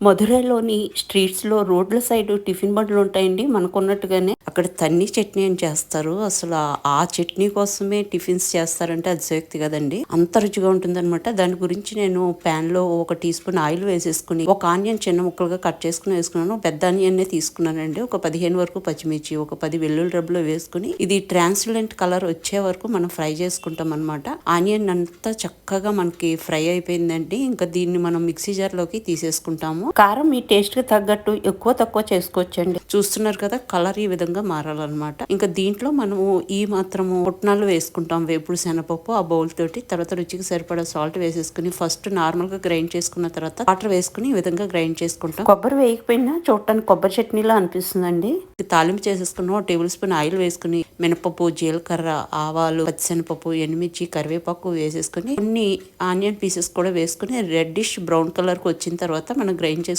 మధురైలోని స్ట్రీట్స్‌లో రోడ్ల side tiffin బండ్లు ఉంటాయండి. మనకున్నట్టుగానే అక్కడ తన్ని చట్నీ అని చేస్తారు. అసలు ఆ చట్నీ కోసమే టిఫిన్స్ చేస్తారంటే అతిశయోక్తి కదండీ! అంత రుచిగా ఉంటుందనమాట. దాని గురించి నేను ప్యాన్‌లో ఒక టీ స్పూన్ ఆయిల్ వేసేసుకొని, ఒక ఆనియన్ చిన్న ముక్కలుగా కట్ చేసుకొని వేసుకున్నాను. పెద్ద ఆనియన్నే తీసుకున్నానండి. ఒక 15 వరకు పచ్చిమిర్చి, ఒక 10 వెల్లుల్లి రెబ్బలు వేసుకొని, ఇది ట్రాన్స్‌లెంట్ కలర్ వచ్చే వరకు మనం ఫ్రై చేసుకుంటాం అనమాట. ఆనియన్ అంతా చక్కగా మనకి ఫ్రై అయిపోయిందండి. ఇంకా దీన్ని మనం మిక్సీ జార్‌లోకి తీసేసుకుంటాము. కారం మీ టేస్ట్ కి తగ్గట్టు ఎక్కువ తక్కువ చేసుకోవచ్చండి. చూస్తున్నారు కదా, కలర్ ఈ విధంగా మారాలన్నమాట. ఇంకా దీంట్లో మనము ఈ మాత్రము పుట్నాలు వేసుకుంటాం, వేపుడు శనగపప్పు ఆ బౌల్ తోటి. తర్వాత రుచికి సరిపడా సాల్ట్ వేసేసుకుని ఫస్ట్ నార్మల్ గా గ్రైండ్ చేసుకున్న తర్వాత వాటర్ వేసుకుని ఈ విధంగా గ్రైండ్ చేసుకుంటాం. కొబ్బరి వేయకపోయినా చూడటానికి కొబ్బరి చట్నీలా అనిపిస్తుందండి. తాలింపు చేసేసుకున్నాం. ఒక టేబుల్ స్పూన్ ఆయిల్ వేసుకుని మినపప్పు, జీలకర్ర, ఆవాలు, పచ్చిశనగపప్పు, ఎండుమిర్చి, కరివేపాకు వేసేసుకుని కొన్ని ఆనియన్ పీసెస్ కూడా వేసుకుని రెడ్డిష్ బ్రౌన్ కలర్ కు వచ్చిన తర్వాత మనం గ్రైండ్